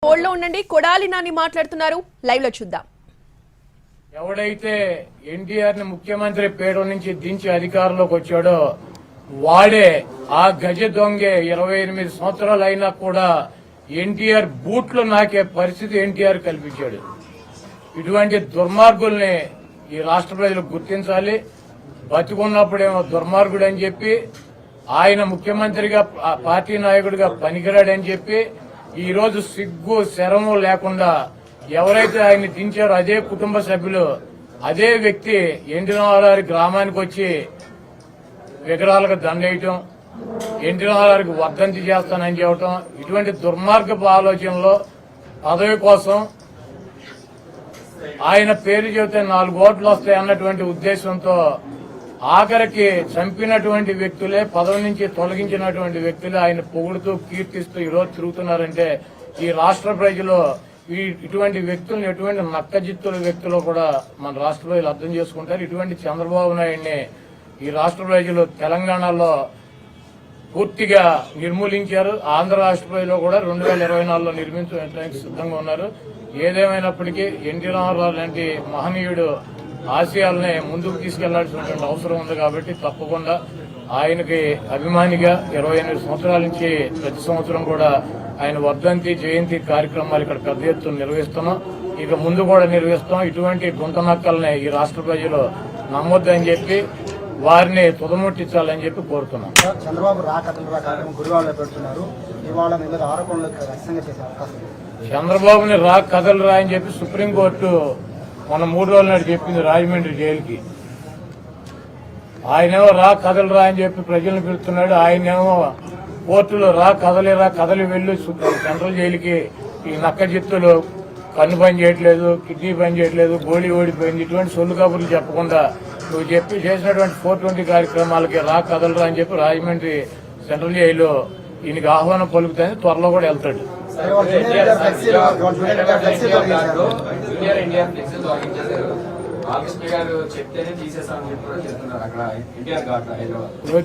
హోల్డ్లో ఉండండి. కొడాలి నాని మాట్లాడుతున్నారు, లైవ్ లో చూద్దాం. ఎవడైతే ఎన్టీఆర్ ని ముఖ్యమంత్రి పీఠం నుంచి దించి అధికారంలోకి వచ్చాడో వాడే ఆ గజ దొంగే 28 సంవత్సరాలు అయినా కూడా ఎన్టీఆర్ బూట్లు నాకే పరిస్థితి ఎన్టీఆర్ కల్పించాడు. ఇటువంటి దుర్మార్గుల్ని ఈ రాష్ట్ర ప్రజలు గుర్తించాలి. బతికున్నప్పుడేమో దుర్మార్గుడు అని చెప్పి, ఆయన ముఖ్యమంత్రిగా పార్టీ నాయకుడిగా పనికిరాడని చెప్పి, ఈ రోజు సిగ్గు శరము లేకుండా ఎవరైతే ఆయన్ని దించారో అదే కుటుంబ సభ్యులు, అదే వ్యక్తి ఎన్టీ రామారావు గ్రామానికి వచ్చి విగ్రహాలకు దండేయటం, ఎన్టీ రామారావుకి వర్ధంతి చేస్తానని చెప్పటం, ఇటువంటి దుర్మార్గపు ఆలోచనలో పదవి కోసం ఆయన పేరు చెబితే 4 ఓట్లు వస్తాయన్నటువంటి ఉద్దేశంతో ఆఖరికి చంపినటువంటి వ్యక్తులే, పదవి నుంచి తొలగించినటువంటి వ్యక్తులే ఆయన పొగుడుతూ కీర్తిస్తూ ఈరోజు తిరుగుతున్నారంటే ఈ రాష్ట్ర ప్రజలు ఇటువంటి వ్యక్తులను ఎటువంటి నక్కజిత్తుల వ్యక్తులు కూడా మన రాష్ట్ర ప్రజలు అర్థం చేసుకుంటారు. ఇటువంటి చంద్రబాబు నాయుడిని ఈ రాష్ట్ర ప్రజలు తెలంగాణలో పూర్తిగా నిర్మూలించారు. ఆంధ్ర రాష్ట్ర ప్రజలు కూడా 2024లో నిర్మించడానికి సిద్ధంగా ఉన్నారు. ఏదేమైనప్పటికీ ఎన్టీ రామారావు లాంటి మహనీయుడు ఆశయాలని ముందుకు తీసుకెళ్లాల్సినటువంటి అవసరం ఉంది కాబట్టి తప్పకుండా ఆయనకి అభిమానిగా 28 సంవత్సరాల నుంచి ప్రతి సంవత్సరం కూడా ఆయన వర్ధంతి జయంతి కార్యక్రమాలు ఇక్కడ పెద్ద ఎత్తున నిర్వహిస్తున్నాం. ఇక ముందు కూడా నిర్వహిస్తాం. ఇటువంటి గుంటనక్కల్ని ఈ రాష్ట్ర ప్రజలు నమ్మొద్దని చెప్పి వారిని తుదముట్టించాలని చెప్పి కోరుతున్నాం. చంద్రబాబు గుడివాడలో పెడుతున్నారు. ఇవాళ మీద ఆరోపణలకు రహస్యంగా చేసే అవకాశం. చంద్రబాబుని కథలు రాయని చెప్పి సుప్రీంకోర్టు మన 3 రోజుల నాడు చెప్పింది రాజమండ్రి జైలుకి. ఆయనేమో కథలు రాయని చెప్పి ప్రజలను పిలుస్తున్నాడు. ఆయనేమో కోర్టులో కథలు వెళ్ళు సెంట్రల్ జైలుకి. ఈ నక్కజిత్తులు కన్ను పని చేయట్లేదు, కిడ్నీ పని చేయట్లేదు, గోళీ ఓడిపోయింది, ఇటువంటి సొల్లు కబుర్లు చెప్పకుండా నువ్వు చేసినటువంటి 420 కార్యక్రమాలకి కథలు రా అని చెప్పి రాజమండ్రి సెంట్రల్ జైలు ఈయనకి ఆహ్వానం పలుకుతాయని త్వరలో కూడా వెళ్తాడు.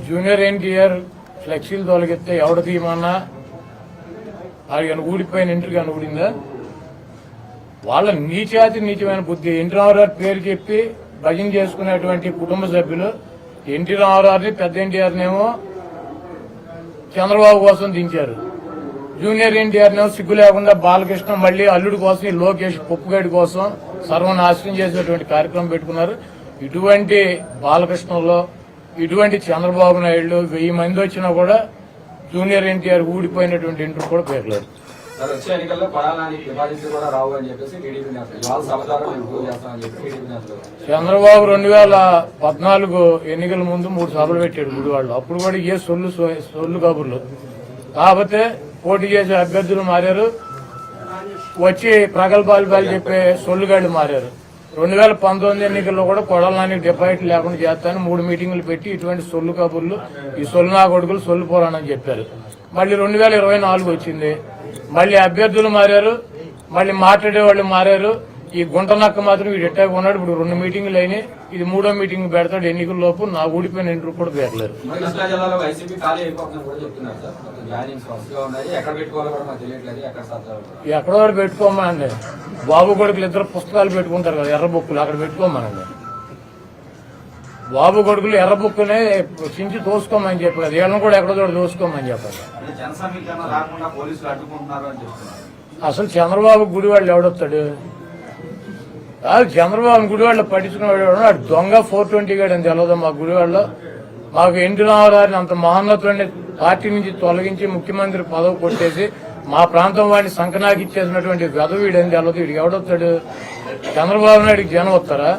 జూనియర్ ఎన్టీఆర్ ఫ్లెక్సీలు తొలగిస్తే ఎవడ తీయమన్నా ఆయన ఊడిపోయిన ఇంటికి అని ఊడిందా? వాళ్ళ నీచమైన బుద్ధి. ఎన్టీ రామారావు పేరు చెప్పి భజన చేసుకునేటువంటి కుటుంబ సభ్యులు ఎన్టీ రామారావుని, పెద్ద ఎన్టీఆర్నేమో చంద్రబాబు కోసం దించారు. జూనియర్ ఎన్టీఆర్నేమో సిగ్గు లేకుండా బాలకృష్ణ మళ్లీ అల్లుడి కోసం, ఈ లోకేష్ పొప్పుగడి కోసం సర్వనాశనం చేసేటువంటి కార్యక్రమం పెట్టుకున్నారు. ఇటువంటి బాలకృష్ణలో ఇటువంటి చంద్రబాబు నాయుడు 1000 మంది వచ్చినా కూడా జూనియర్ ఎన్టీఆర్ ఊడిపోయినటువంటి ఇంటర్ కూడా పేర్లేదు. చంద్రబాబు 2014 ఎన్నికల ముందు 3 సభలు పెట్టాడు గుడివాడలో. అప్పుడు కూడా ఏ సొల్లు కబుర్లు. కాకపోతే పోటీ చేసే అభ్యర్థులు మారారు, వచ్చి ప్రగల్భాలు చెప్పే సొల్లుగాళ్లు మారారు. 2019 ఎన్నికల్లో కూడా కొడాలి నాని డిపాజిట్ లేకుండా చేస్తానని 3 మీటింగులు పెట్టి ఇటువంటి సొల్లు కబుర్లు, ఈ సొల్లు నా కొడుకులు సొల్లు పోరానని చెప్పారు. మళ్ళీ 2024 వచ్చింది, మళ్ళీ అభ్యర్థులు మారారు, మళ్ళీ మాట్లాడేవాళ్ళు మారారు. ఈ గుంటనక్క మాత్రం వీడు ఎట్టాగా ఉన్నాడు. ఇప్పుడు 2 మీటింగులు అయినాయి, ఇది 3వ మీటింగ్ పెడతాడు ఎన్నికల లోపు. నా ఊడిపోయిన ఇంటర్ కూడా పేర్లేరు. ఎక్కడో పెట్టుకోమనండి. బాబు కొడుకులు 2 పుస్తకాలు పెట్టుకుంటారు కదా, ఎర్ర బుక్కులు, అక్కడ పెట్టుకోమనండి. బాబు కొడుకులు ఎర్ర బుక్కునే చించి తోసుకోమని చెప్పారు. వీళ్ళని కూడా ఎక్కడో చోట తోసుకోమని చెప్పారు. అసలు చంద్రబాబు గుడివాళ్ళు ఎవడొస్తాడు? చంద్రబాబు గుడివాళ్ళు పట్టించుకునేవాడు వాడు దొంగ 420 గాడు అని తెలవదు. మా గుడివాళ్ళలో మాకు ఎన్టీ రామారావుని అంత మహోన్నతుడిని పార్టీ నుంచి తొలగించి ముఖ్యమంత్రి పదవి కొట్టేసి మా ప్రాంతం వాడిని సంకనాకి ఇచ్చేసినటువంటి వెధవీడని తెలవదు. వీడికి ఎవడొస్తాడు? చంద్రబాబు నాయుడికి జనం వస్తారా?